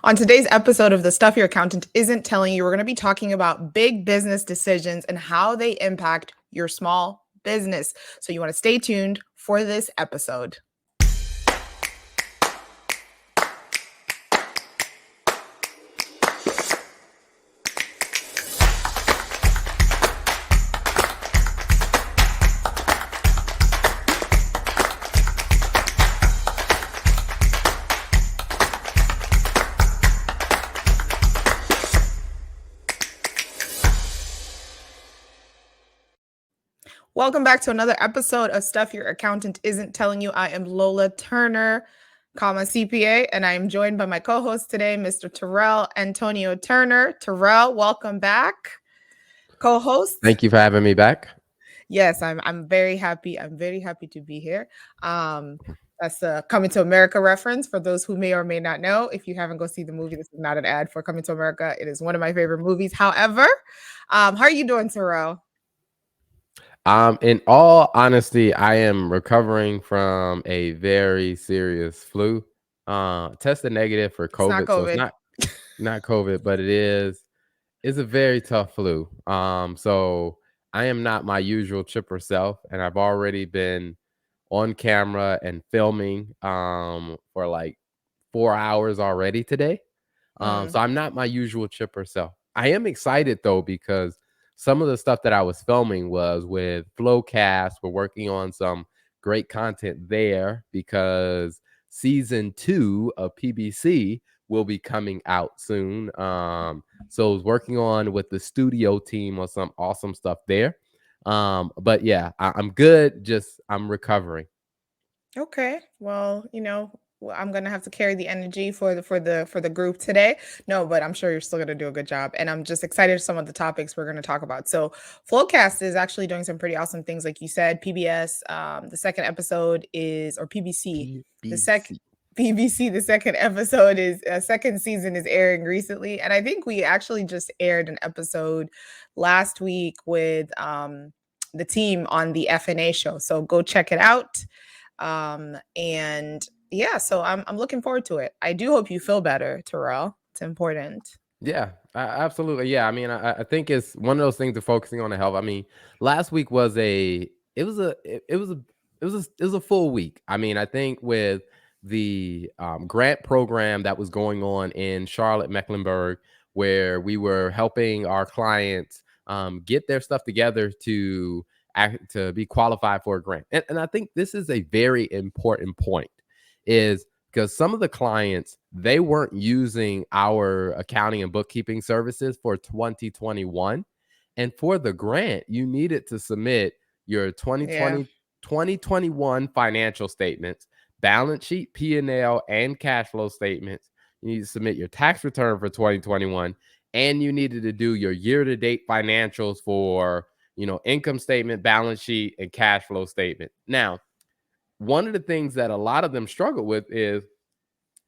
On today's episode of The Stuff Your Accountant Isn't Telling You, we're going to be talking about big business decisions and how they impact your small business. So you want to stay tuned for this episode. Welcome back to another episode of Stuff Your Accountant Isn't Telling You. I am Lola Turner, CPA, and I am joined by my co-host today, Mr. Terrell Antonio Turner. Terrell, welcome back. Co-host. Thank you for having me back. Yes, I'm very happy. I'm very happy to be here. That's a Coming to America reference for those who may or may not know. If you haven't go see the movie, this is not an ad for Coming to America. It is one of my favorite movies. However, how are you doing, Terrell? In all honesty, I am recovering from a very serious flu. Tested negative for It's not COVID, so it's COVID. not COVID, but it's a very tough flu. So I am not my usual chipper self, and I've already been on camera and filming for like 4 hours already today. So I'm not my usual chipper self. I am excited though because some of the stuff that I was filming was with Flowcast. We're working on some great content there because season 2 of PBC will be coming out soon. So I was working on with the studio team on some awesome stuff there. But yeah, I'm good. Just I'm recovering. Okay. Well, I'm gonna have to carry the energy for the group today. No, but I'm sure you're still gonna do a good job. And I'm just excited for some of the topics we're gonna talk about. So Flowcast is actually doing some pretty awesome things, like you said. PBS, the second episode is, or PBC, the second BBC, the second episode is second season is airing recently. And I think we actually just aired an episode last week with the team on the FNA show. So go check it out. And yeah, so I'm looking forward to it. I do hope you feel better, Terrell. It's important. Yeah, absolutely. Yeah, I mean, I think it's one of those things of focusing on the health. I mean, last week was a full week. I mean, I think with the grant program that was going on in Charlotte, Mecklenburg, where we were helping our clients get their stuff together to be qualified for a grant. And I think this is a very important point, is because some of the clients, they weren't using our accounting and bookkeeping services for 2021. And for the grant, you needed to submit your 2021 financial statements, balance sheet, P&L, and cash flow statements. You need to submit your tax return for 2021, and you needed to do your year-to-date financials for, income statement, balance sheet, and cash flow statement. Now, one of the things that a lot of them struggle with is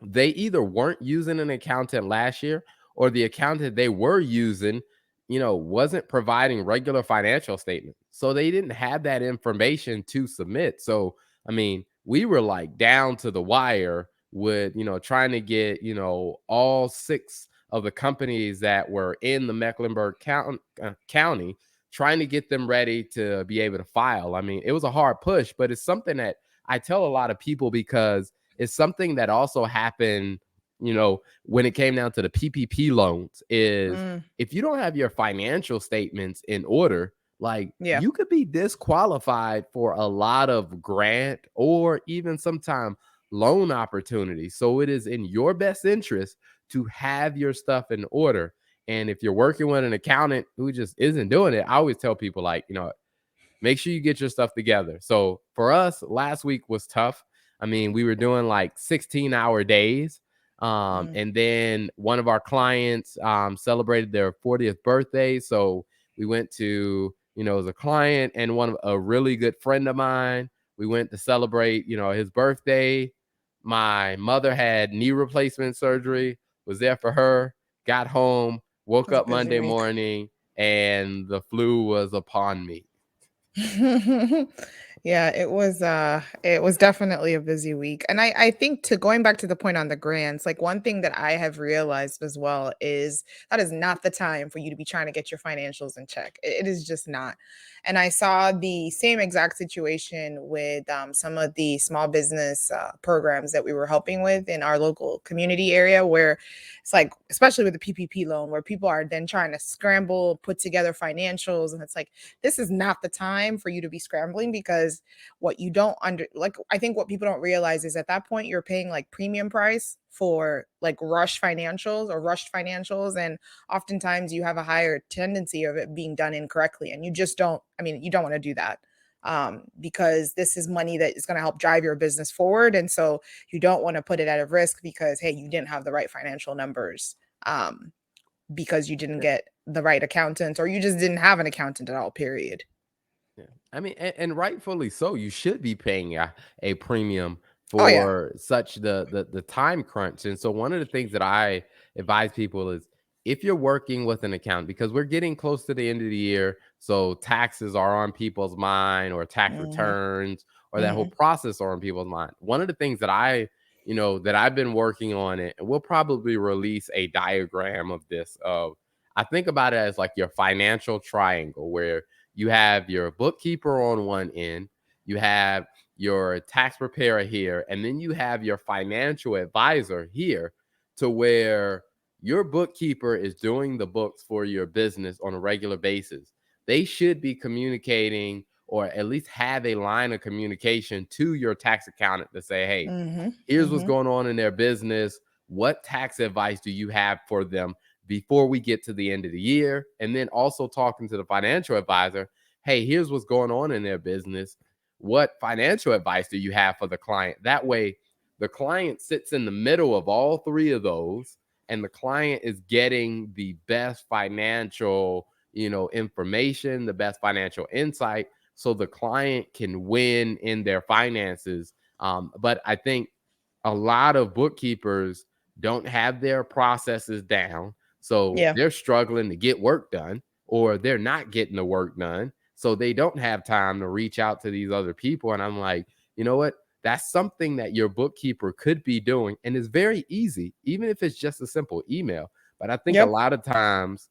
they either weren't using an accountant last year, or the accountant they were using, wasn't providing regular financial statements. So they didn't have that information to submit. So, I mean, we were like down to the wire with, trying to get, all 6 of the companies that were in the Mecklenburg County, trying to get them ready to be able to file. I mean, it was a hard push, but it's something that I tell a lot of people because it's something that also happened, when it came down to the PPP loans, is if you don't have your financial statements in order, like you could be disqualified for a lot of grant or even sometime loan opportunities. So it is in your best interest to have your stuff in order. And if you're working with an accountant who just isn't doing it, I always tell people, like, make sure you get your stuff together. So for us, last week was tough. I mean, we were doing like 16-hour days. And then one of our clients celebrated their 40th birthday. So we went to, as a client and a really good friend of mine, we went to celebrate, his birthday. My mother had knee replacement surgery, was there for her, got home, woke up Monday morning, and the flu was upon me. Yeah, it was definitely a busy week. And I think to going back to the point on the grants, like one thing that I have realized as well is that is not the time for you to be trying to get your financials in check. It is just not. And I saw the same exact situation with some of the small business programs that we were helping with in our local community area, where it's like, especially with the PPP loan, where people are then trying to scramble, put together financials, and it's like this is not the time for you to be scrambling, because what you don't under like I think what people don't realize is at that point you're paying like premium price for like rushed financials, and oftentimes you have a higher tendency of it being done incorrectly, and you just don't I mean you don't want to do that, because this is money that is going to help drive your business forward, and so you don't want to put it at a risk because hey, you didn't have the right financial numbers, because you didn't Yeah. get the right accountant, or you just didn't have an accountant at all, period. Yeah. I mean, and rightfully so. You should be paying a premium Oh yeah. for such the time crunch. And so one of the things that I advise people is if you're working with an account, because we're getting close to the end of the year, so taxes are on people's mind, or tax Mhm, returns, or that whole mhm. process are on people's mind. One of the things that that I've been working on it, and we'll probably release a diagram of this of I think about it as like your financial triangle where you have your bookkeeper on one end, you have your tax preparer here, and then you have your financial advisor here, to where your bookkeeper is doing the books for your business on a regular basis. They should be communicating, or at least have a line of communication to your tax accountant to say, hey, Mhm, here's what's mhm. going on in their business. What tax advice do you have for them before we get to the end of the year? And then also talking to the financial advisor, hey, here's what's going on in their business. What financial advice do you have for the client? That way, the client sits in the middle of all three of those, and the client is getting the best financial, information, the best financial insight, so the client can win in their finances. But I think a lot of bookkeepers don't have their processes down. So Yeah. they're struggling to get work done, or they're not getting the work done. So they don't have time to reach out to these other people. And I'm like, you know what? That's something that your bookkeeper could be doing. And it's very easy, even if it's just a simple email. But I think a Yep. lot of times,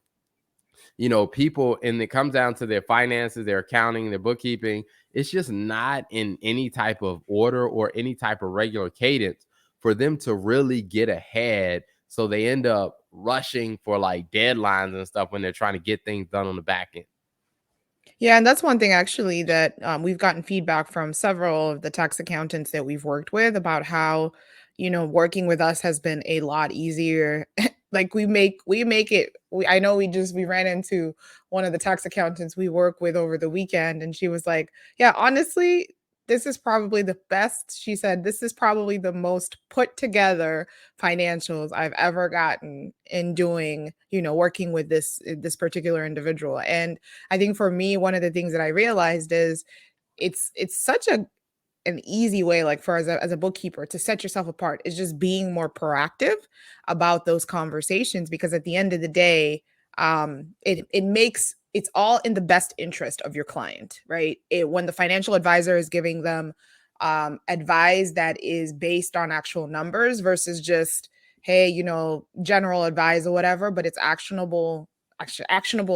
people, and it comes down to their finances, their accounting, their bookkeeping. It's just not in any type of order or any type of regular cadence for them to really get ahead. So they end up rushing for like deadlines and stuff when they're trying to get things done on the back end. Yeah, and that's one thing actually that we've gotten feedback from several of the tax accountants that we've worked with about how, working with us has been a lot easier. Like we make it. I know we ran into one of the tax accountants we work with over the weekend, and she was like, "Yeah, honestly, this is probably the best." She said, "This is probably the most put together financials I've ever gotten in doing, working with this particular individual." And I think for me, one of the things that I realized is it's such an easy way, like for as a bookkeeper, to set yourself apart is just being more proactive about those conversations, because at the end of the day, it makes it's all in the best interest of your client, right? When the financial advisor is giving them advice that is based on actual numbers versus just hey, general advice or whatever, but it's actionable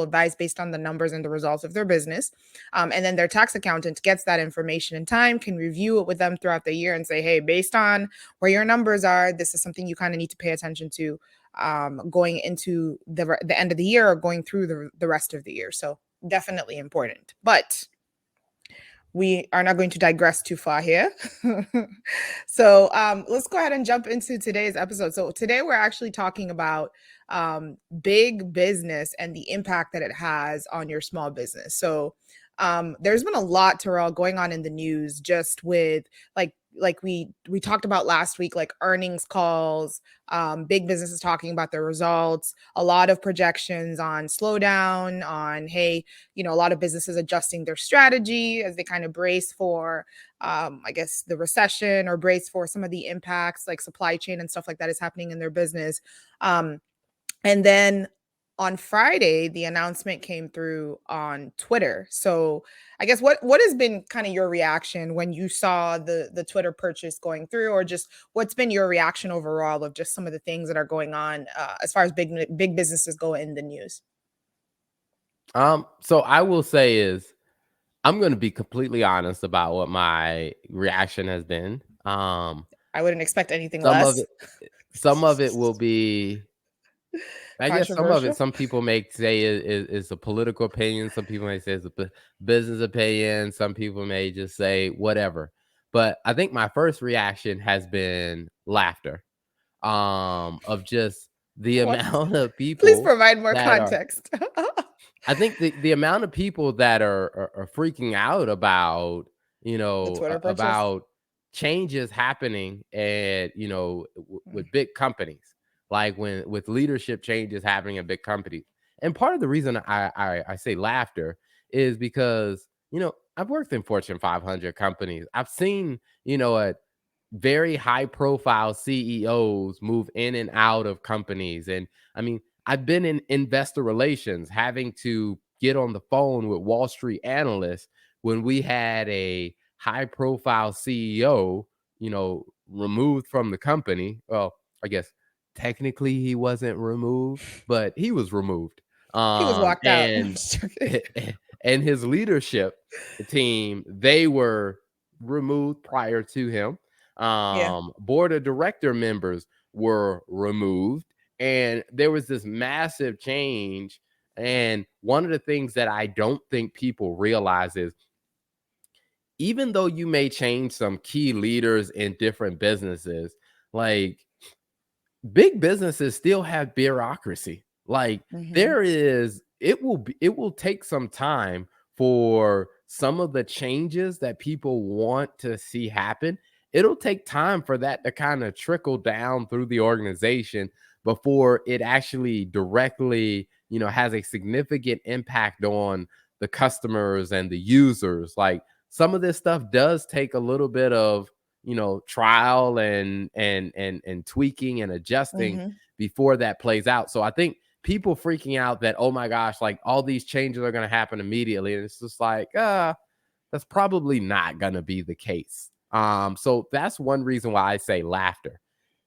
advice based on the numbers and the results of their business, and then their tax accountant gets that information in time, can review it with them throughout the year and say, hey, based on where your numbers are, this is something you kind of need to pay attention to, going into the end of the year or going through the rest of the year. So definitely important. But we are not going to digress too far here. So let's go ahead and jump into today's episode. So today we're actually talking about big business and the impact that it has on your small business. So there's been a lot, Terrell, going on in the news just with like we talked about last week, like earnings calls, big businesses talking about their results, a lot of projections on slowdown, on hey, a lot of businesses adjusting their strategy as they kind of brace for I guess the recession, or brace for some of the impacts like supply chain and stuff like that is happening in their business. And then on Friday, the announcement came through on Twitter. So I guess what has been kind of your reaction when you saw the Twitter purchase going through, or just what's been your reaction overall of just some of the things that are going on as far as big businesses go in the news? So I will say is I'm gonna be completely honest about what my reaction has been. I wouldn't expect anything Some of less. it some of it will be I guess some of it, Controversial. some people may say is a political opinion. Some people may say it's a business opinion. Some people may just say whatever. But I think my first reaction has been laughter. Of just the What? amount of Please people provide more that are context. I think the amount of people that are freaking out about, The Twitter purchase. about changes happening and, Mm. with big companies, like when with leadership changes happening in big companies. And part of the reason I say laughter is because, I've worked in Fortune 500 companies. I've seen, a very high profile CEOs move in and out of companies. And I mean, I've been in investor relations, having to get on the phone with Wall Street analysts when we had a high profile CEO, removed from the company. Well, I guess technically he wasn't removed, but he was removed. He was walked out. And and his leadership team, they were removed prior to him. Yeah. Board of director members were removed, and there was this massive change. And one of the things that I don't think people realize is even though you may change some key leaders in different businesses, like big businesses still have bureaucracy. Like Hmm. it will take some time for some of the changes that people want to see happen. It'll take time for that to kind of trickle down through the organization before it actually directly, has a significant impact on the customers and the users. Like some of this stuff does take a little bit of, trial and tweaking and adjusting Hmm. before that plays out. So I think people freaking out that, oh my gosh, like all these changes are going to happen immediately, and it's just like that's probably not going to be the case. So that's one reason why I say laughter.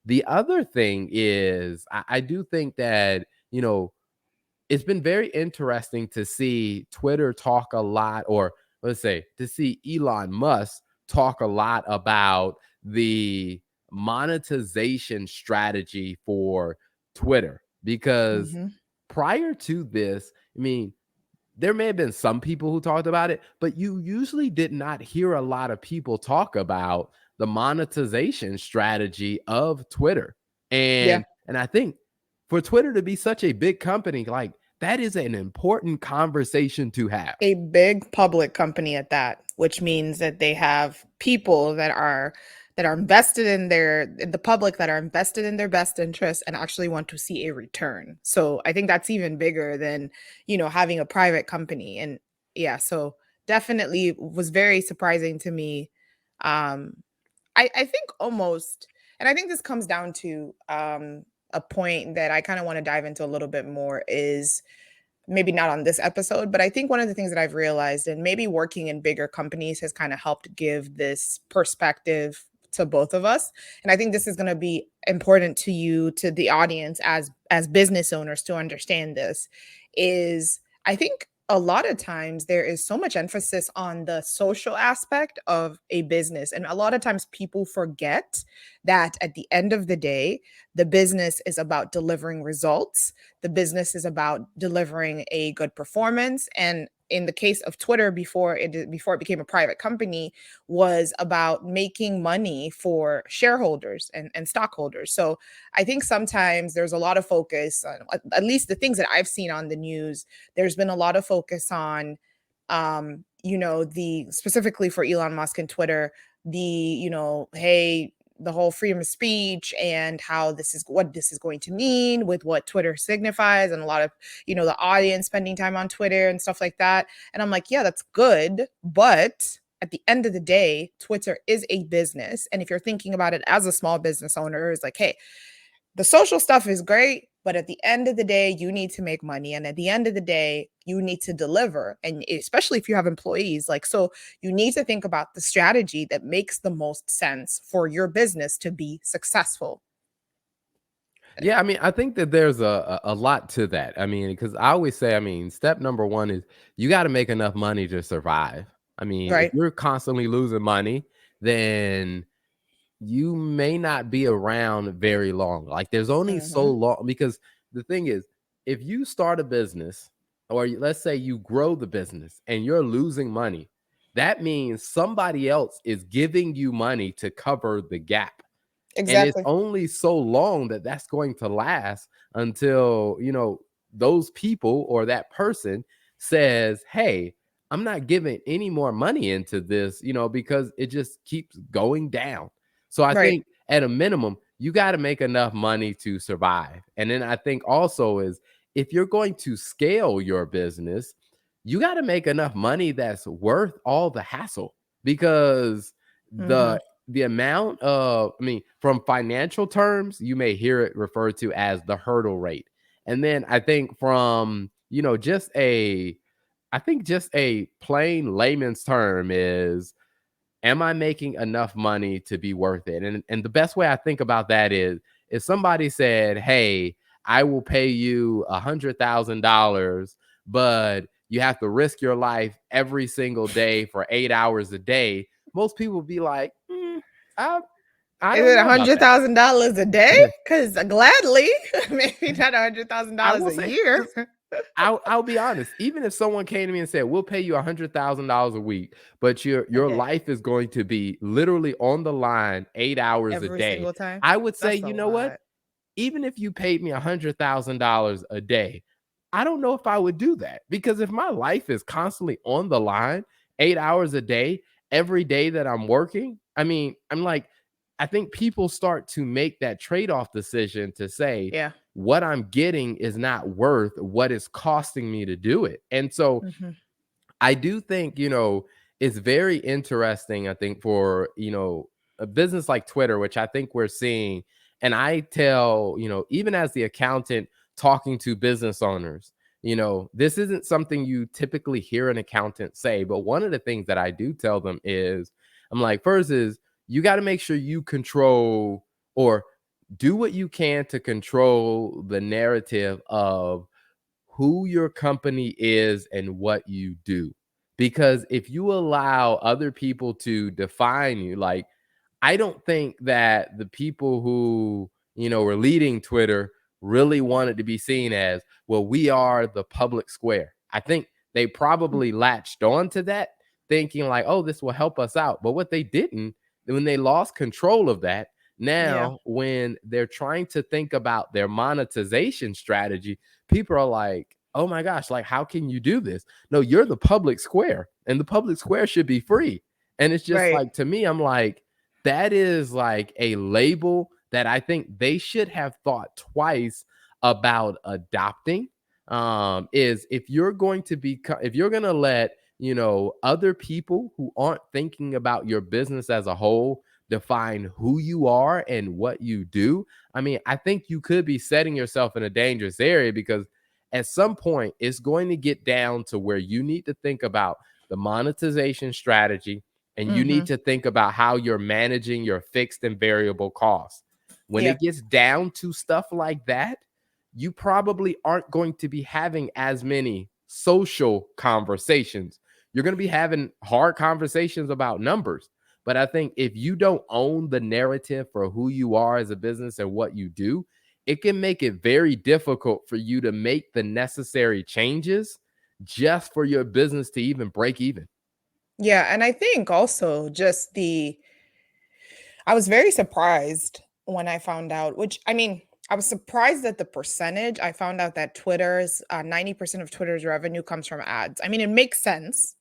The other thing is I do think that, it's been very interesting to see Twitter talk a lot, or let's say to see Elon Musk talk a lot about the monetization strategy for Twitter. Because Hmm. prior to this, I mean, there may have been some people who talked about it, but you usually did not hear a lot of people talk about the monetization strategy of Twitter. Yeah. And I think for Twitter to be such a big company, like that is an important conversation to have. A big public company at that, which means that they have people that are invested in the public, that are invested in their best interest and actually want to see a return. So I think that's even bigger than, having a private company. And yeah, so definitely was very surprising to me. Um, I think almost, and I think this comes down to a point that I kind of want to dive into a little bit more is maybe not on this episode, but I think one of the things that I've realized, and maybe working in bigger companies has kind of helped give this perspective to both of us. And I think this is going to be important to you, to the audience as business owners to understand this is I think a lot of times there is so much emphasis on the social aspect of a business. And a lot of times people forget that at the end of the day, the business is about delivering results. The business is about delivering a good performance. And in the case of Twitter, before it became a private company, was about making money for shareholders and stockholders. So I think sometimes there's a lot of focus on, at least the things that I've seen on the news, there's been a lot of focus on the specifically for Elon Musk and Twitter, hey, the whole freedom of speech and how this is what this is going to mean with what Twitter signifies, and a lot of the audience spending time on Twitter and stuff like that. And I'm like, yeah, that's good, but at the end of the day, Twitter is a business. And if you're thinking about it as a small business owner, it's like, hey, the social stuff is great, But at the end of the day, you need to make money. And at the end of the day, you need to deliver. And especially if you have employees, like, so you need to think about the strategy that makes the most sense for your business to be successful. Yeah, I mean, I think that there's a lot to that. I mean, because I always say, I mean, step number one is you got to make enough money to survive. I mean, if Right. you're constantly losing money, then you may not be around very long. Like there's only so Hmm. long because the thing is, if you start a business or let's say you grow the business and you're losing money, that means somebody else is giving you money to cover the gap. And it's Exactly. only so long that that's going to last until, those people or that person says, "Hey, I'm not giving any more money into this, because it just keeps going down." So I Right. think at a minimum, you got to make enough money to survive. And then I think also is if you're going to scale your business, you got to make enough money that's worth all the hassle because Hmm. the amount of, I mean, from financial terms, you may hear it referred to as the hurdle rate. And then I think from, just a plain layman's term is, am I making enough money to be worth it? And the best way I think about that is if somebody said, "Hey, I will pay you $100,000, but you have to risk your life every single day for 8 hours a day," most people would be like, I I Is don't it a know about hundred that. thousand dollars a day? Because gladly, maybe not I $100,000 will a say year. because I'll be honest. Even if someone came to me and said, "We'll pay you $100,000 a week, but A your day, life is going to be literally on the line 8 hours a every day," single time. I would say, That's a you know what? lot. Even if you paid me $100,000 a day, I don't know if I would do that because if my life is constantly on the line 8 hours a day, every day that I'm working, I mean, I'm like, I think people start to make that trade off decision to say, Yeah. what I'm getting is not worth what it's costing me to do it. And so Hmm. I do think, it's very interesting, I think, for, a business like Twitter, which I think we're seeing. And I tell, even as the accountant talking to business owners, this isn't something you typically hear an accountant say. But one of the things that I do tell them is, I'm like, first is you got to make sure you control or do what you can to control the narrative of who your company is and what you do. Because if you allow other people to define you, like, I don't think that the people who, were leading Twitter really wanted to be seen as, well, we are the public square. I think they probably latched on to that thinking like, oh, this will help us out. But what they didn't, when they lost control of that, Yeah. now when they're trying to think about their monetization strategy, people are like, oh my gosh, like, how can you do this? No, you're the public square and the public square should be free. And it's just Right. like, to me, I'm like, that is like a label that I think they should have thought twice about adopting. Is if you're going to be, if you're going to let, other people who aren't thinking about your business as a whole define who you are and what you do. I mean, I think you could be setting yourself in a dangerous area because at some point it's going to get down to where you need to think about the monetization strategy and you need Hmm. to think about how you're managing your fixed and variable costs. When Yeah. it gets down to stuff like that, you probably aren't going to be having as many social conversations. You're going to be having hard conversations about numbers. But I think if you don't own the narrative for who you are as a business and what you do, it can make it very difficult for you to make the necessary changes just for your business to even break even. Yeah. And I think also just I was very surprised when I found out, which I mean, I was surprised at the percentage. I found out that 90% of Twitter's revenue comes from ads. I mean, it makes sense.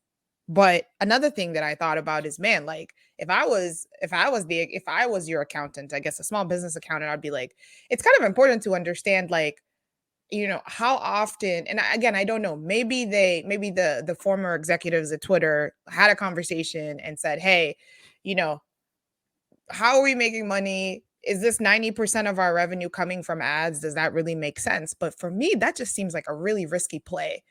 But another thing that I thought about is, man, like if I was your accountant, I guess a small business accountant, I'd be like, it's kind of important to understand, like, how often, and again, I don't know, maybe the former executives at Twitter had a conversation and said, hey, you know, how are we making money is this 90% of our revenue coming from ads? Does that really make sense? But for me, that just seems like a really risky play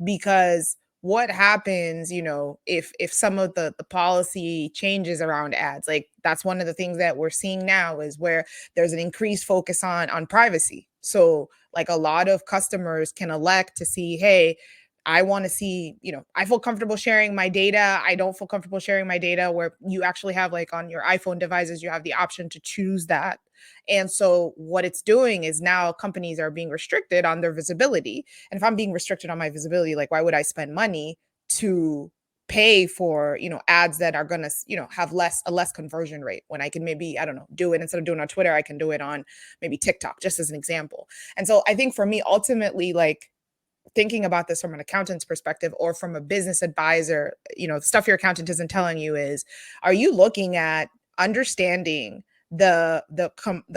because what happens, if some of the policy changes around ads, like that's one of the things that we're seeing now is where there's an increased focus on privacy. So like a lot of customers can elect to see, hey, I want to see, I feel comfortable sharing my data. I don't feel comfortable sharing my data, where you actually have, like, on your iPhone devices, you have the option to choose that. And so what it's doing is now companies are being restricted on their visibility. And if I'm being restricted on my visibility, like, why would I spend money to pay for, ads that are going to, have less conversion rate when I can maybe, I don't know, do it instead of doing it on Twitter, I can do it on maybe TikTok, just as an example. And so I think for me, ultimately, like, thinking about this from an accountant's perspective or from a business advisor, stuff your accountant isn't telling you is, are you looking at understanding the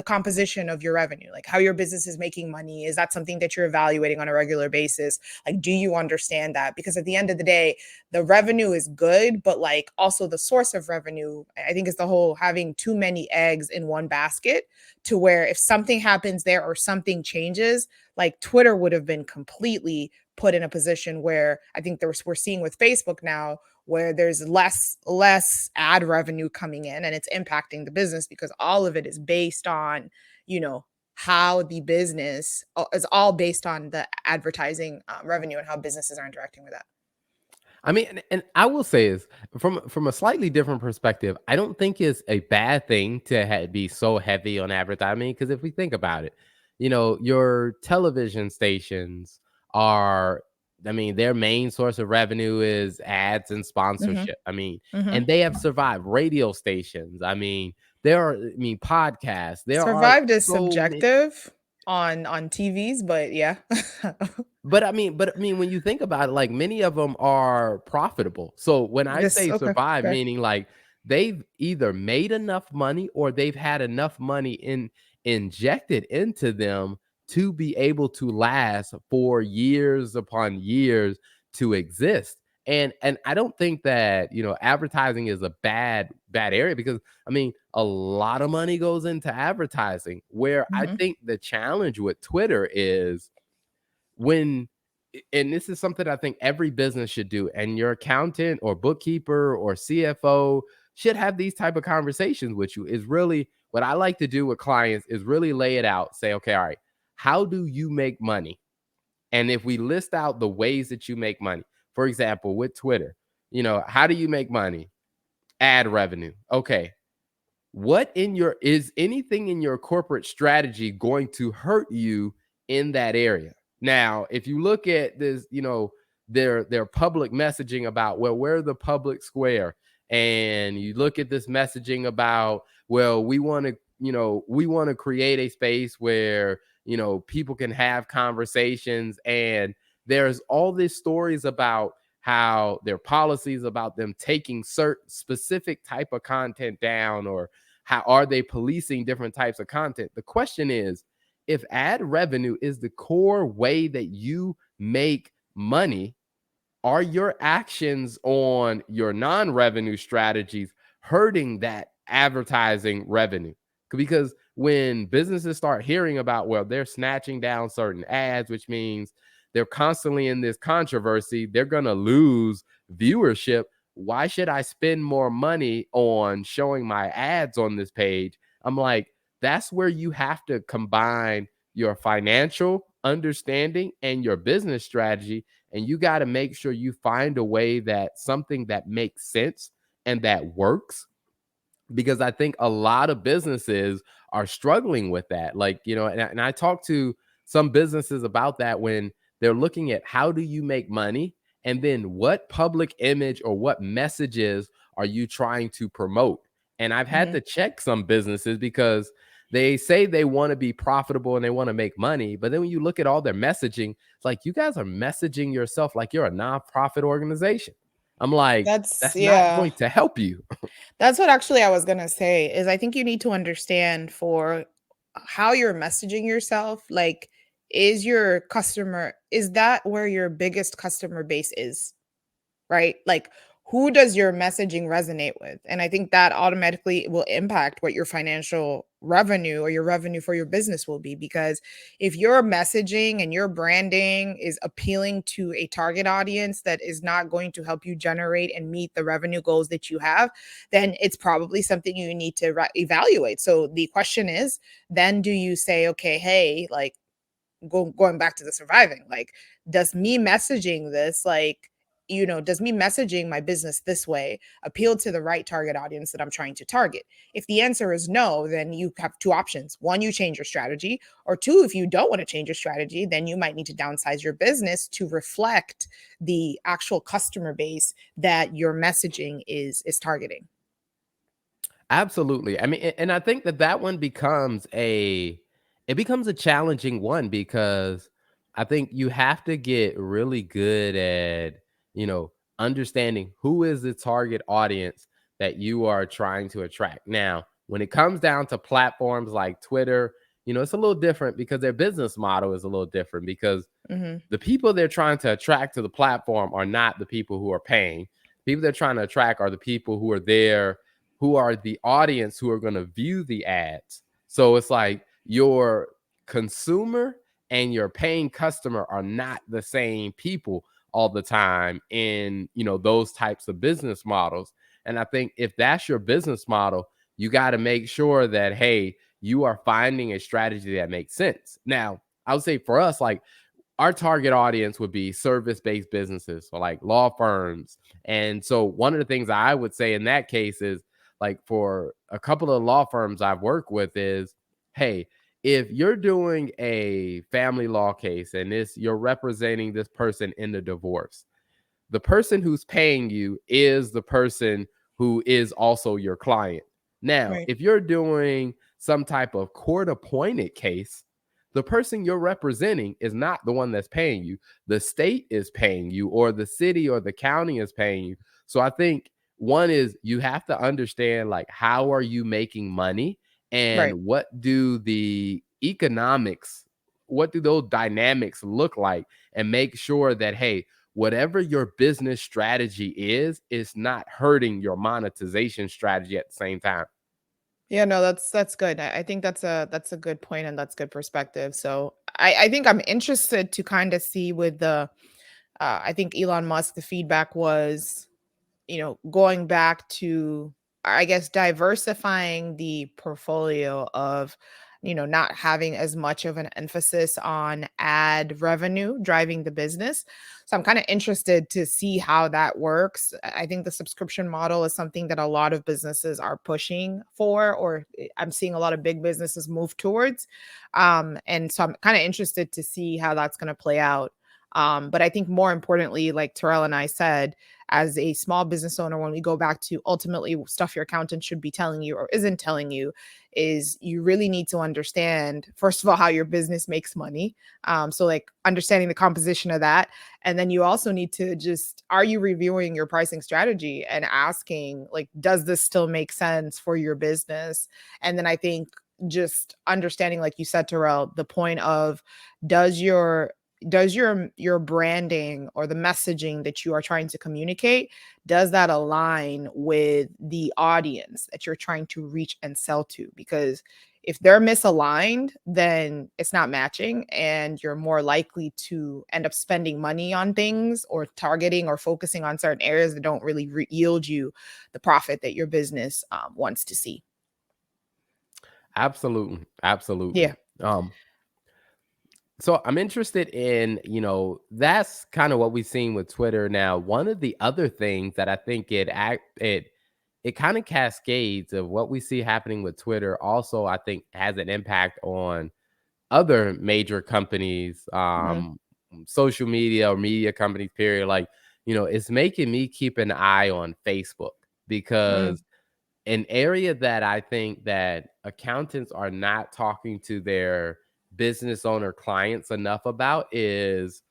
composition of your revenue, like how your business is making money? Is that something that you're evaluating on a regular basis? Like, do you understand that? Because at the end of the day, the revenue is good, but like also the source of revenue, I think, is the whole having too many eggs in one basket, to where if something happens there or something changes, like Twitter would have been completely put in a position where I think we're seeing with Facebook now, where there's less ad revenue coming in, and it's impacting the business because all of it is based on, you know, how the business is all based on the advertising revenue and how businesses are interacting with that. I mean, and I will say is from a slightly different perspective, I don't think it's a bad thing to be so heavy on advertising because if we think about it, your television stations are, I mean, their main source of revenue is ads and Hmm. sponsorship. I mean, Hmm. and they have survived. Radio stations. I mean, podcasts. There are Survived is so many. subjective on TVs, but yeah. But I mean, when you think about it, like many of them are profitable. So when I This say Okay, survive, fair. meaning like they've either made enough money or they've had enough money injected into them to be able to last for years upon years to exist. And I don't think that, advertising is a bad area because I mean, a lot of money goes into advertising. Where I Mhm, think the challenge with Twitter is when and this is something I think every business should do, and your accountant or bookkeeper or CFO should have these type of conversations with you. Is really what I like to do with clients is really lay it out. Say, okay, all right, how do you make money? And if we list out the ways that you make money, for example, with Twitter, how do you make money? Ad revenue. Okay, what in your is anything in your corporate strategy going to hurt you in that area? Now, if you look at this, their public messaging about, well, we're the public square, and you look at this messaging about, well, we want to create a space where people can have conversations, and there's all these stories about how their policies about them taking certain specific type of content down, or how are they policing different types of content? The question is, if ad revenue is the core way that you make money, are your actions on your non-revenue strategies hurting that advertising revenue? Because when businesses start hearing about, well, they're snatching down certain ads, which means they're constantly in this controversy, they're going to lose viewership. Why should I spend more money on showing my ads on this page? I'm like, that's where you have to combine your financial understanding and your business strategy, and you got to make sure you find a way that something that makes sense and that works, because I think a lot of businesses are struggling with that. Like, and I talk to some businesses about that when they're looking at how do you make money, and then what public image or what messages are you trying to promote. And I've had mhm. to check some businesses because they say they want to be profitable and they want to make money. But then when you look at all their messaging, it's like you guys are messaging yourself like you're a nonprofit organization. I'm like, That's that's not Yeah. going to help you. That's what actually I was gonna say is I think you need to understand for how you're messaging yourself, like, is that where your biggest customer base is? Right? Like, who does your messaging resonate with? And I think that automatically will impact what your financial revenue or your revenue for your business will be. Because if your messaging and your branding is appealing to a target audience that is not going to help you generate and meet the revenue goals that you have, then it's probably something you need to evaluate. So the question is, then do you say, okay, hey, like, going back to the surviving, like, does me messaging this, like, does me messaging my business this way appeal to the right target audience that I'm trying to target? If the answer is no, then you have two options. One, you change your strategy, or two, if you don't want to change your strategy, then you might need to downsize your business to reflect the actual customer base that your messaging is targeting. Absolutely. I mean, and I think that that one becomes a challenging one because I think you have to get really good at, understanding who is the target audience that you are trying to attract. Now, when it comes down to platforms like Twitter, it's a little different because their business model is a little different because Hmm. the people they're trying to attract to the platform are not the people who are paying. People they're trying to attract are the people who are there, who are the audience who are going to view the ads. So it's like your consumer and your paying customer are not the same people all the time in, those types of business models. And I think if that's your business model, you got to make sure that, hey, you are finding a strategy that makes sense. Now, I would say for us, like, our target audience would be service-based businesses, so like law firms. And so one of the things I would say in that case is, like, for a couple of law firms I've worked with is, hey, if you're doing a family law case and this you're representing this person in the divorce, the person who's paying you is the person who is also your client. Now, Right. if you're doing some type of court appointed case, the person you're representing is not the one that's paying you. The state is paying you, or the city or the county is paying you. So I think one is you have to understand, like, how are you making money Right. and what do the economics, what do those dynamics look like, and make sure that, hey, whatever your business strategy is not hurting your monetization strategy at the same time. Yeah, no, that's good. I think that's a good point and that's good perspective. So I think I'm interested to kind of see with the I think Elon Musk, the feedback was, going back to, I guess, diversifying the portfolio of, not having as much of an emphasis on ad revenue driving the business. So I'm kind of interested to see how that works. I think the subscription model is something that a lot of businesses are pushing for, or I'm seeing a lot of big businesses move towards. And so I'm kind of interested to see how that's going to play out. But I think more importantly, like Terrell and I said, as a small business owner, when we go back to ultimately stuff your accountant should be telling you or isn't telling you, is you really need to understand, first of all, how your business makes money. So, like, understanding the composition of that. And then you also need to just, are you reviewing your pricing strategy and asking, like, does this still make sense for your business? And then I think just understanding, like you said, Terrell, the point of, does your does your branding or the messaging that you are trying to communicate, does that align with the audience that you're trying to reach and sell to? Because if they're misaligned, then it's not matching and you're more likely to end up spending money on things or targeting or focusing on certain areas that don't really yield you the profit that your business wants to see. Absolutely. Yeah. Absolutely. So I'm interested in, that's kind of what we've seen with Twitter now. One of the other things that I think it kind of cascades of what we see happening with Twitter also, I think, has an impact on other major companies, Mm, social media or media companies, period. Like, it's making me keep an eye on Facebook mm, because an area that I think that accountants are not talking to their business owner clients enough about is,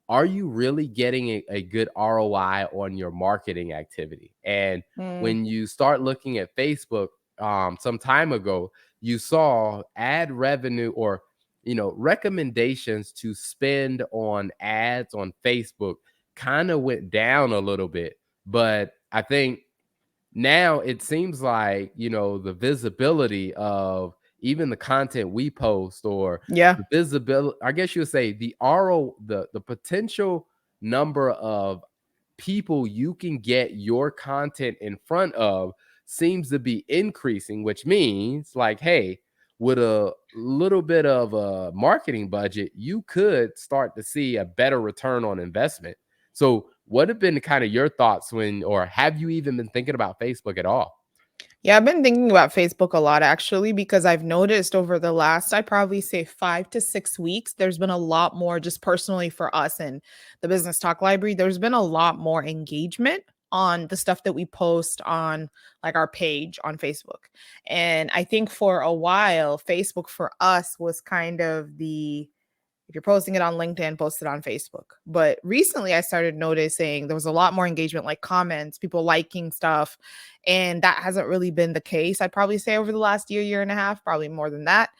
are you really getting a good ROI on your marketing activity? And mm, when you start looking at Facebook, some time ago, you saw ad revenue, or recommendations to spend on ads on Facebook kind of went down a little bit. But I think now it seems like, the visibility of even the content we post or Yeah. the visibility, I guess you would say the RO, the potential number of people you can get your content in front of seems to be increasing, which means like, hey, with a little bit of a marketing budget, you could start to see a better return on investment. So, what have been kind of your thoughts when, or have you even been thinking about Facebook at all? Yeah, I've been thinking about Facebook a lot actually because I've noticed over the last, I'd probably say 5 to 6 weeks, there's been a lot more just personally for us in the Business Talk Library. There's been a lot more engagement on the stuff that we post on like our page on Facebook. And I think for a while, Facebook for us was kind of the if you're posting it on LinkedIn, post it on Facebook. But recently I started noticing there was a lot more engagement, like comments, people liking stuff. And that hasn't really been the case, I'd probably say, over the last year, year and a half, probably more than that,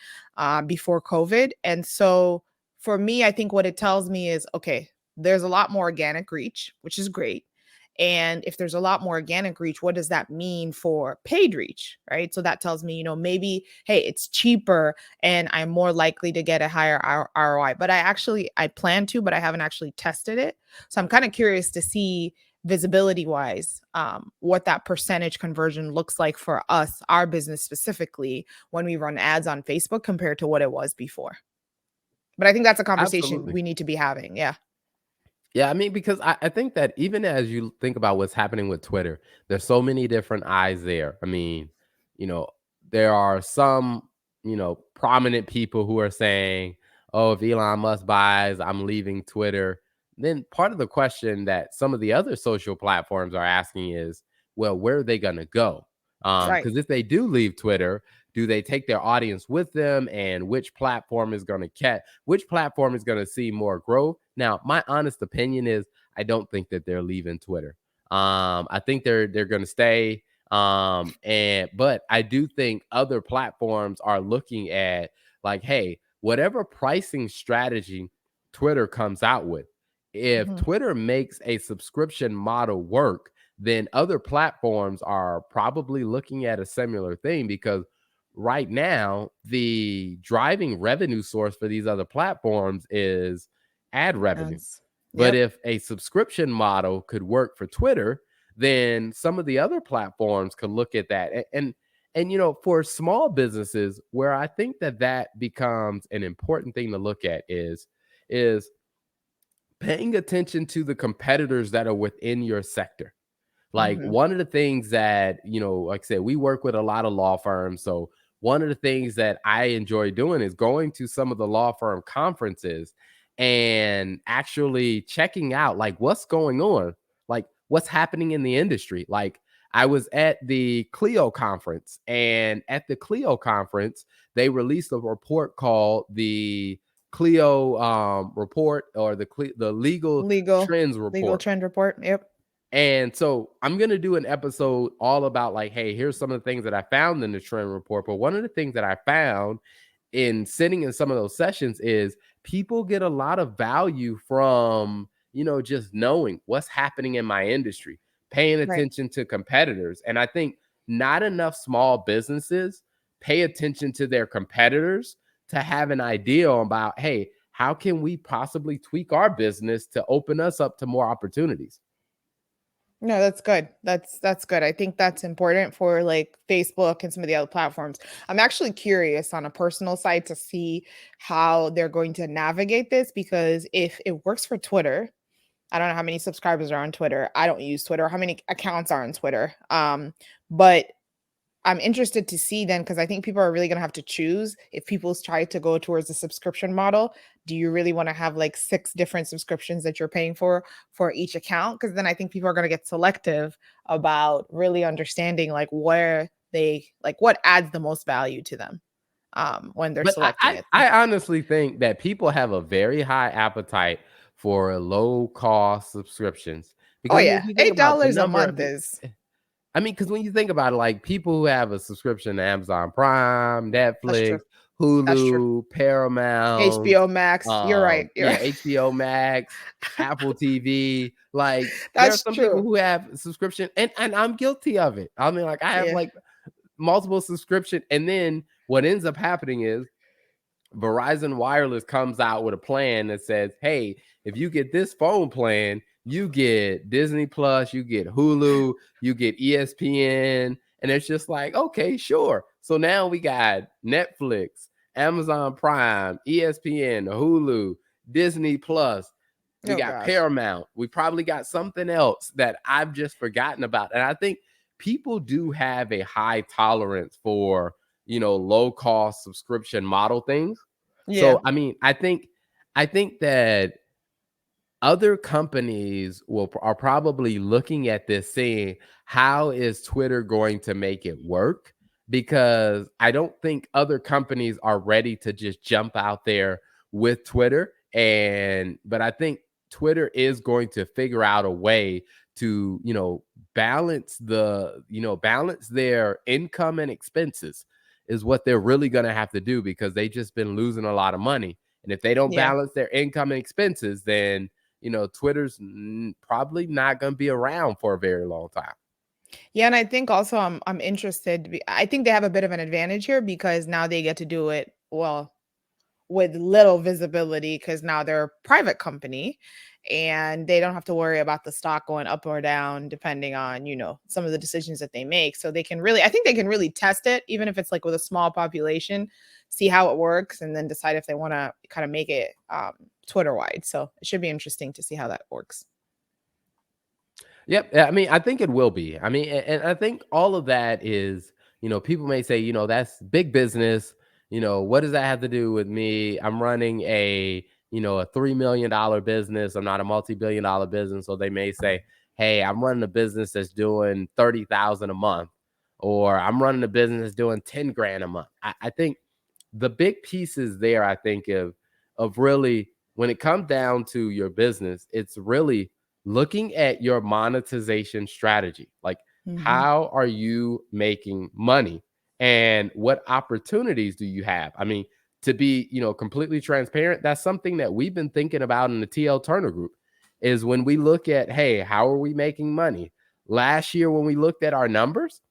before COVID. And so for me, I think what it tells me is okay, there's a lot more organic reach, which is great. And if there's a lot more organic reach, what does that mean for paid reach? Right. So that tells me, maybe, hey, it's cheaper and I'm more likely to get a higher ROI. But I plan to, but I haven't actually tested it. So I'm kind of curious to see visibility wise what that percentage conversion looks like for us, our business specifically, when we run ads on Facebook compared to what it was before. But I think that's a conversation Absolutely. we need to be having. Yeah. Yeah, I mean, because I think that even as you think about what's happening with Twitter, there's so many different eyes there. I mean, you know, there are some, prominent people who are saying, oh, if Elon Musk buys, I'm leaving Twitter. Then part of the question that some of the other social platforms are asking is, well, where are they going to go? Right. Because if they do leave Twitter, do they take their audience with them, and which platform is going to catch, which platform is going to see more growth? Now, my honest opinion is I don't think that they're leaving Twitter. I think they're going to stay. And but I do think other platforms are looking at like, hey, whatever pricing strategy Twitter comes out with, if Mhm. Twitter makes a subscription model work, then other platforms are probably looking at a similar thing, because right now the driving revenue source for these other platforms is ad revenue. Ads. But Yep. if a subscription model could work for Twitter, then some of the other platforms could look at that. And for small businesses, where I think that that becomes an important thing to look at is paying attention to the competitors that are within your sector. Like, Mhm. one of the things that, like I said, we work with a lot of law firms. So one of the things that I enjoy doing is going to some of the law firm conferences and actually checking out like what's going on, like what's happening in the industry. Like, I was at the Clio conference, and at the Clio conference, they released a report called the Clio report, or the legal Legal trends legal report. trend report. Yep. And so I'm going to do an episode all about like, hey, here's some of the things that I found in the trend report. But one of the things that I found in sitting in some of those sessions is people get a lot of value from, just knowing what's happening in my industry, paying Right. attention to competitors. And I think not enough small businesses pay attention to their competitors to have an idea about, hey, how can we possibly tweak our business to open us up to more opportunities? No, that's good. That's good. I think that's important for like Facebook and some of the other platforms. I'm actually curious on a personal side to see how they're going to navigate this because if it works for Twitter, I don't know how many subscribers are on Twitter. I don't use Twitter. How many accounts are on Twitter? But I'm interested to see then because I think people are really gonna have to choose if people try to go towards the subscription model. Do you really want to have like 6 different subscriptions that you're paying for each account? Because then I think people are gonna get selective about really understanding like where they like what adds the most value to them when they're But I, selecting I it. I honestly think that people have a very high appetite for low cost subscriptions, Oh because if yeah, you think eight about the dollars a number month of it, is I mean, because when you think about it, like people who have a subscription to Amazon Prime, that's true. Netflix, That's true. Hulu, Paramount, HBO Max. You're right. You're yeah, right. HBO Max, Apple TV, like there are That's some people true. who have subscription, and I'm guilty of it. I mean, like I have Yeah. like multiple subscription, and then what ends up happening is Verizon Wireless comes out with a plan that says, hey, if you get this phone plan, you get Disney Plus, you get Hulu, you get ESPN. And it's just like, okay, sure. So now we got Netflix, Amazon Prime, ESPN, Hulu, Disney Plus. We Oh got gosh. Paramount. We probably got something else that I've just forgotten about. And I think people do have a high tolerance for, low cost subscription model things. Yeah. So, I mean, I think that other companies are probably looking at this saying, how is Twitter going to make it work? Because I don't think other companies are ready to just jump out there with Twitter. But I think Twitter is going to figure out a way to, balance their income and expenses is what they're really going to have to do, because they just been losing a lot of money. And if they don't Yeah. balance their income and expenses, then Twitter's probably not going to be around for a very long time. Yeah, and I think also I'm interested I think they have a bit of an advantage here because now they get to do it well with little visibility because now they're a private company and they don't have to worry about the stock going up or down depending on, some of the decisions that they make. So they can really, I think they can really test it, even if it's like with a small population, see how it works, and then decide if they want to kind of make it Twitter wide. So it should be interesting to see how that works. Yep. I mean, I think it will be. I mean, and I think all of that is, people may say, that's big business. What does that have to do with me? I'm running a $3 million business. I'm not a multi-billion-dollar business. So they may say, hey, I'm running a business that's doing 30,000 a month, or I'm running a business that's doing 10 grand a month. I think the big pieces there, I think of really when it comes down to your business, it's really looking at your monetization strategy. Like, Hmm. how are you making money and what opportunities do you have? I mean, to be, completely transparent, that's something that we've been thinking about in the TL Turner group is when we look at, hey, how are we making money? Last year, when we looked at our numbers,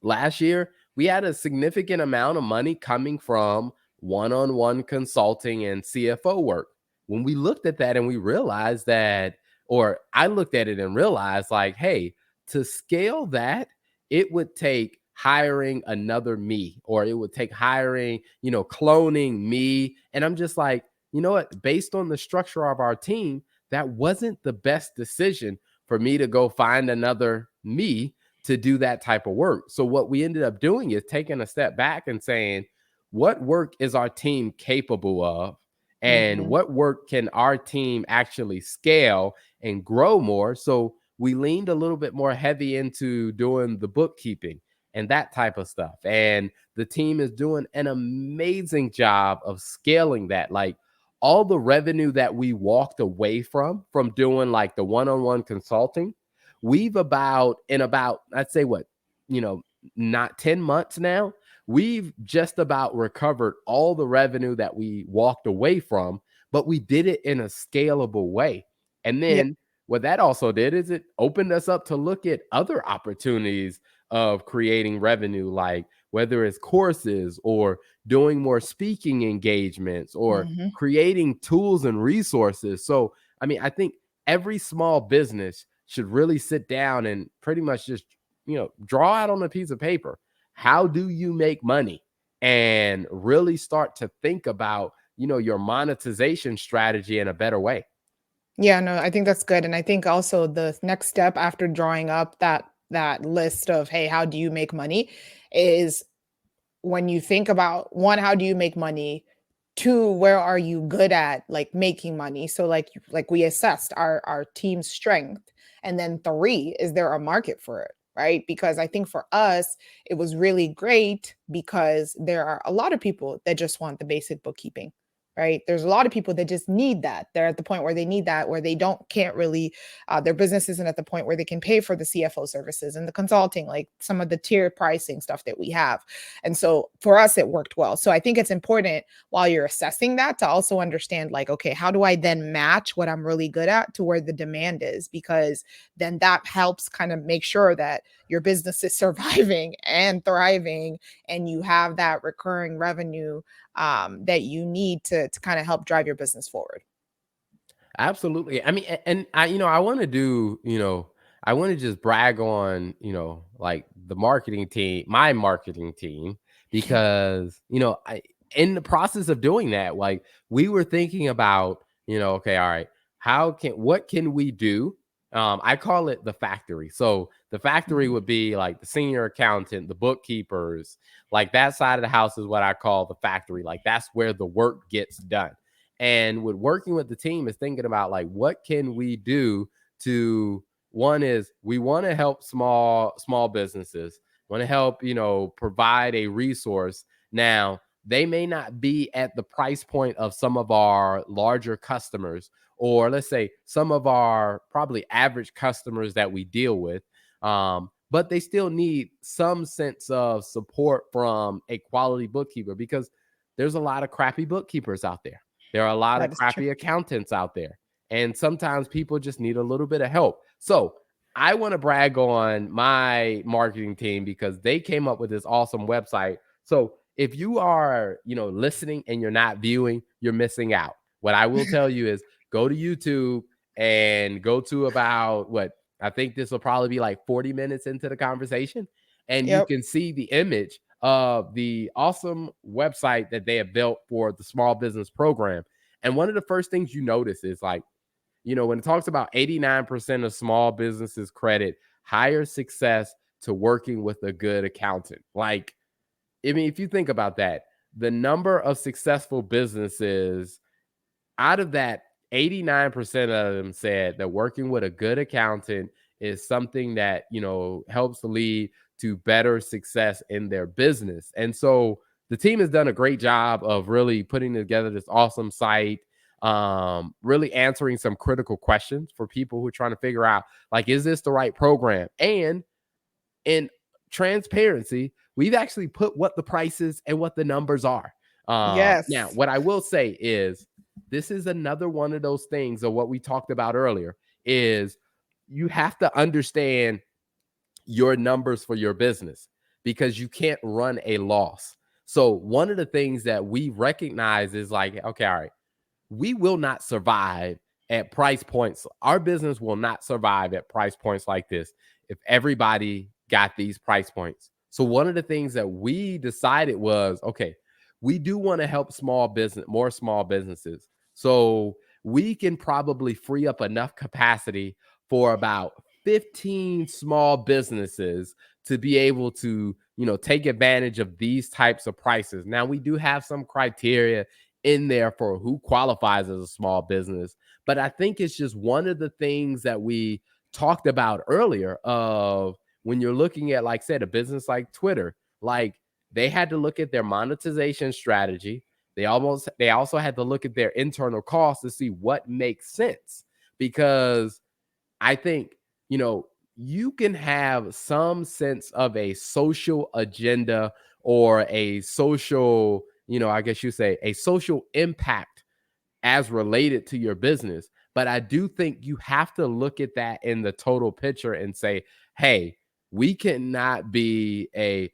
last year we had a significant amount of money coming from one-on-one consulting and CFO work. When we looked at that and we realized that, or I looked at it and realized, like, hey, to scale that, it would take hiring another me, or it would take hiring, cloning me. And I'm just like, you know what, based on the structure of our team, that wasn't the best decision for me to go find another me to do that type of work. So what we ended up doing is taking a step back and saying, what work is our team capable of? And Hmm. what work can our team actually scale and grow more? So we leaned a little bit more heavy into doing the bookkeeping and that type of stuff. And the team is doing an amazing job of scaling that. Like, all the revenue that we walked away from doing like the one-on-one consulting, we've about I'd say what, you know, not 10 months now, we've just about recovered all the revenue that we walked away from, but we did it in a scalable way. And Yeah. then what that also did is it opened us up to look at other opportunities of creating revenue, like whether it's courses or doing more speaking engagements or Hmm. creating tools and resources. So, I mean, I think every small business should really sit down and pretty much just, draw out on a piece of paper, how do you make money, and really start to think about, your monetization strategy in a better way. Yeah, no, I think that's good. And I think also the next step after drawing up that list of, hey, how do you make money, is when you think about one, how do you make money? Two, where are you good at like making money? So like we assessed our team's strength. And then three, is there a market for it? Right. Because I think for us, it was really great because there are a lot of people that just want the basic bookkeeping. right? There's a lot of people that just need that. They're at the point where they need that, where they can't really, their business isn't at the point where they can pay for the CFO services and the consulting, like some of the tier pricing stuff that we have. And so for us, it worked well. So I think it's important while you're assessing that to also understand, like, okay, how do I then match what I'm really good at to where the demand is? Because then that helps kind of make sure that your business is surviving and thriving, and you have that recurring revenue that you need to kind of help drive your business forward. Absolutely. I mean, and I, I want to do, I want to just brag on, like the marketing team, my marketing team, because, in the process of doing that, like we were thinking about, okay, all right, what can we do? I call it the factory. So the factory Mhm. would be like the senior accountant, the bookkeepers, like that side of the house is what I call the factory. Like that's where the work gets done. And with working with the team is thinking about like what can we do to, one is we want to help small businesses, want to help, provide a resource. Now, they may not be at the price point of some of our larger customers, or let's say some of our probably average customers that we deal with. But they still need some sense of support from a quality bookkeeper, because there's a lot of crappy bookkeepers out there. There are a lot of That is true. crappy accountants out there. And sometimes people just need a little bit of help. So I want to brag on my marketing team because they came up with this awesome website. So if you are, listening and you're not viewing, you're missing out. What I will tell you is go to YouTube and go to about what I think this will probably be like 40 minutes into the conversation. And you Yep. can see the image of the awesome website that they have built for the small business program. And one of the first things you notice is like, when it talks about 89% of small businesses credit higher success to working with a good accountant. Like, I mean, if you think about that, the number of successful businesses out of that, 89% of them said that working with a good accountant is something that, helps lead to better success in their business. And so the team has done a great job of really putting together this awesome site, really answering some critical questions for people who are trying to figure out, like, is this the right program? And in transparency, we've actually put what the prices and what the numbers are. Now, Yes. what I will say is this is another one of those things of what we talked about earlier is you have to understand your numbers for your business because you can't run a loss. So one of the things that we recognize is like, okay, all right, we will not survive at price points. Our business will not survive at price points like this if everybody got these price points. So one of the things that we decided was, okay, we do want to help more small businesses. So we can probably free up enough capacity for about 15 small businesses to be able to, take advantage of these types of prices. Now we do have some criteria in there for who qualifies as a small business. But I think it's just one of the things that we talked about earlier of when you're looking at, like I said, a business like Twitter, like they had to look at their monetization strategy. They also had to look at their internal costs to see what makes sense. Because I think, you know, you can have some sense of a social agenda or a social, I guess you say a social impact as related to your business. But I do think you have to look at that in the total picture and say, hey, we can't be a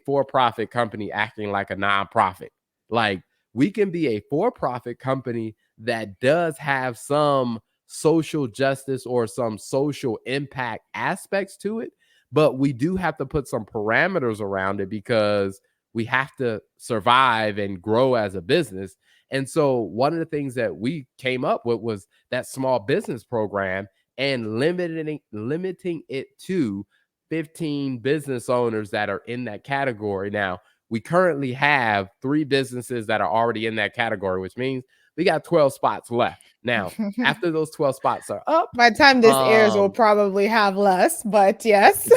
for-profit company acting like a nonprofit. Like we can be a for-profit company that does have some social justice or some social impact aspects to it, but we do have to put some parameters around it because we have to survive and grow as a business. And so one of the things that we came up with was that small business program and limiting it to 15 business owners that are in that category. Now, we currently have 3 businesses that are already in that category, which means we got 12 spots left. Now, after those 12 spots are up, By the time this airs, we'll um, probably have less, but yes.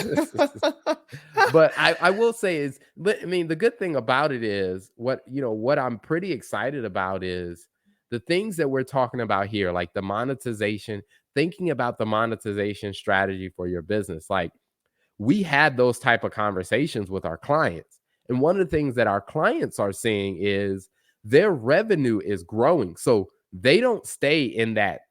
but I will say is, but I mean, the good thing about it is what I'm pretty excited about is the things that we're talking about here, like the monetization, thinking about the monetization strategy for your business. Like we had those type of conversations with our clients. And one of the things that our clients are seeing is their revenue is growing. So they don't stay in that,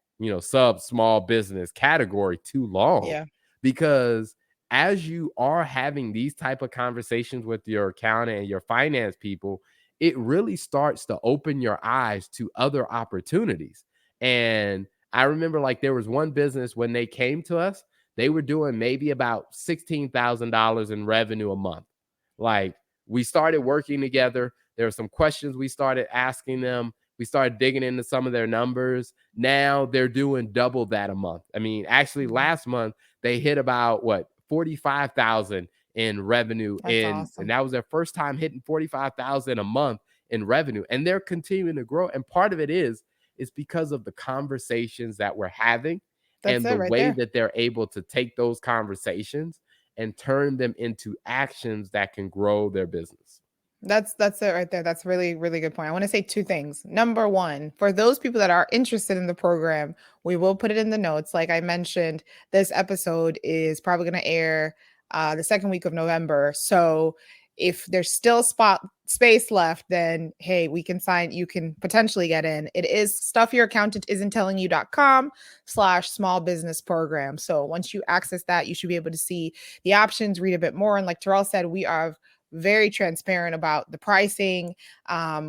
sub small business category too long Yeah, because as you are having these type of conversations with your accountant and your finance people, it really starts to open your eyes to other opportunities. And I remember like there was one business when they came to us, they were doing maybe about $16,000 in revenue a month. Like we started working together. There were some questions we started asking them. We started digging into some of their numbers. Now they're doing double that a month. I mean, actually mhm, last month they hit about what 45,000 in revenue that's and awesome. that was their first time hitting 45,000 a month in revenue, and they're continuing to grow, and part of it is because of the conversations that we're having That's and it the right way there. that they're able to take those conversations and turn them into actions that can grow their business. That's it right there. That's really, really good point. I want to say two things. Number one, for those people that are interested in the program, we will put it in the notes. Like I mentioned, this episode is probably going to air the second week of November. So if there's still spot space left, then hey, we can sign, you can potentially get in. It is stuffyouraccountantisn'ttellingyou.com/small business program. So once you access that, you should be able to see the options, read a bit more. And like Terrell said, we are very transparent about the pricing.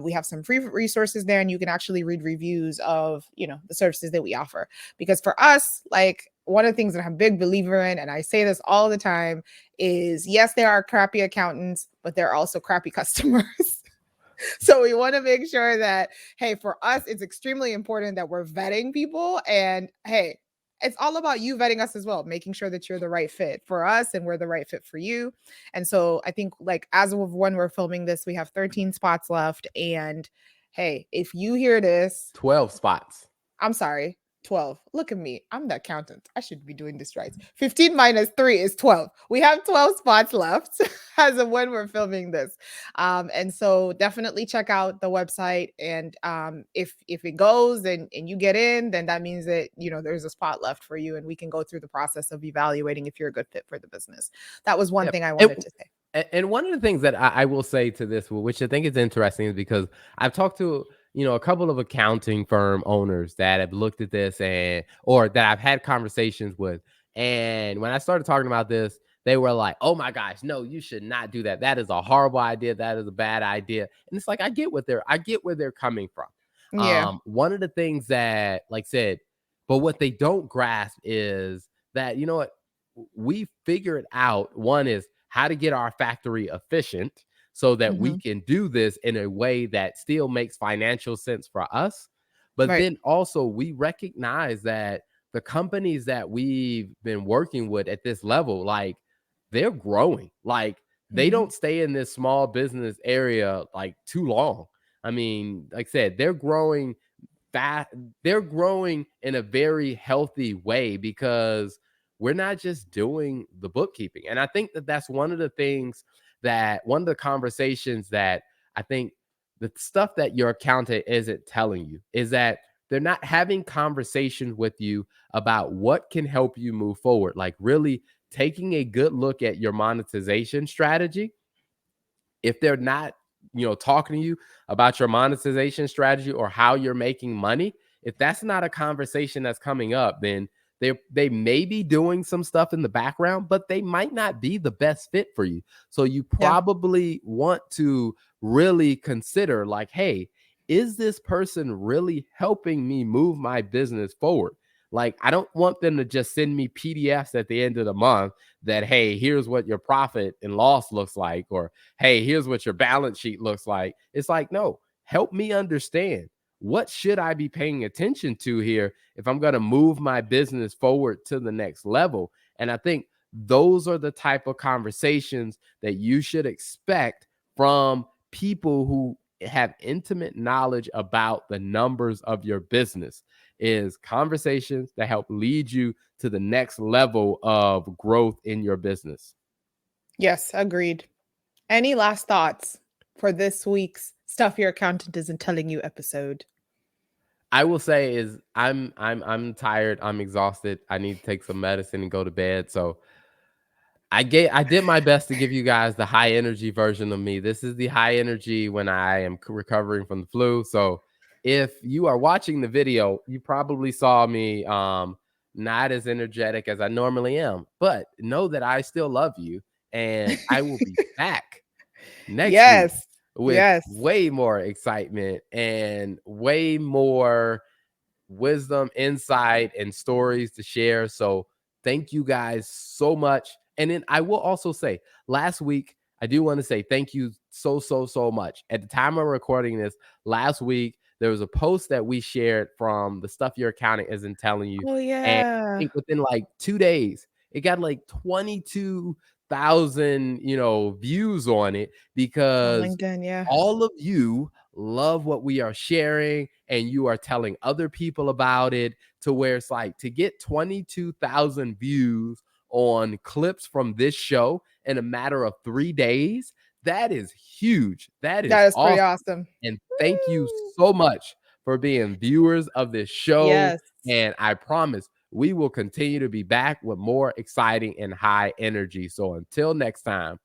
We have some free resources there, and you can actually read reviews of the services that we offer. Because for us, like one of the things that I'm a big believer in, and I say this all the time, is yes, there are crappy accountants, but there are also crappy customers. So we want to make sure that, hey, for us, it's extremely important that we're vetting people. And hey, it's all about you vetting us as well, making sure that you're the right fit for us and we're the right fit for you. And so I think, like, as of when we're filming this, we have 13 spots left. And hey, if you hear this, 12 spots. I'm sorry, 12. Look at me. I'm the accountant. I should be doing this right. 15 minus 3 is 12. We have 12 spots left as of when we're filming this. And so definitely check out the website. And if it goes and you get in, then that means that there's a spot left for you and we can go through the process of evaluating if you're a good fit for the business. That was one Yep. thing I wanted to say. And one of the things that I will say to this, which I think is interesting, is because I've talked to a couple of accounting firm owners that have looked at this and or that I've had conversations with, and when I started talking about this, they were like, "Oh my gosh, no, you should not do that. That is a horrible idea. That is a bad idea." And it's like I get where they're coming from. Yeah. One of the things that, like said, but what they don't grasp is that what we figured out. One is how to get our factory efficient so that we Hmm. can do this in a way that still makes financial sense for us. But Right. then also, we recognize that the companies that we've been working with at this level, like they're growing, like they Hmm. don't stay in this small business area like too long. I mean, like I said, fast they're growing in a very healthy way because we're not just doing the bookkeeping. And I think that that's one of the things that one of the conversations that I think the stuff that your accountant isn't telling you is that they're not having conversations with you about what can help you move forward, like really taking a good look at your monetization strategy. If they're not, talking to you about your monetization strategy or how you're making money, if that's not a conversation that's coming up, then they may be doing some stuff in the background, but they might not be the best fit for you. So you Yeah. probably want to really consider like, hey, is this person really helping me move my business forward? Like, I don't want them to just send me PDFs at the end of the month that, hey, here's what your profit and loss looks like, or hey, here's what your balance sheet looks like. It's like, no, help me understand what should I be paying attention to here if I'm going to move my business forward to the next level. And I think those are the type of conversations that you should expect from people who have intimate knowledge about the numbers of your business. is conversations that help lead you to the next level of growth in your business. Yes, agreed. Any last thoughts for this week's Stuff Your Accountant Isn't Telling You episode? I will say is I'm tired, I'm exhausted. I need to take some medicine and go to bed. So I did my best to give you guys the high energy version of me. This is the high energy when I am recovering from the flu. So if you are watching the video, you probably saw me not as energetic as I normally am. But know that I still love you, and I will be back next week Yes. with Yes. way more excitement and way more wisdom, insight, and stories to share. So thank you guys so much. And then I will also say, last week, I do want to say thank you so much. At the time of recording this, last week, there was a post that we shared from the Stuff Your Accounting Isn't Telling You. Oh, And I yeah. think within like 2 days, it got like 22,000, views on it, On because LinkedIn, yeah. all of you love what we are sharing and you are telling other people about it, to where it's like, to get 22,000 views on clips from this show in a matter of 3 days. That is huge. That is That is pretty awesome. awesome. And thank you Woo! so much for being viewers of this show. Yes. And I promise we will continue to be back with more exciting and high energy. So until next time.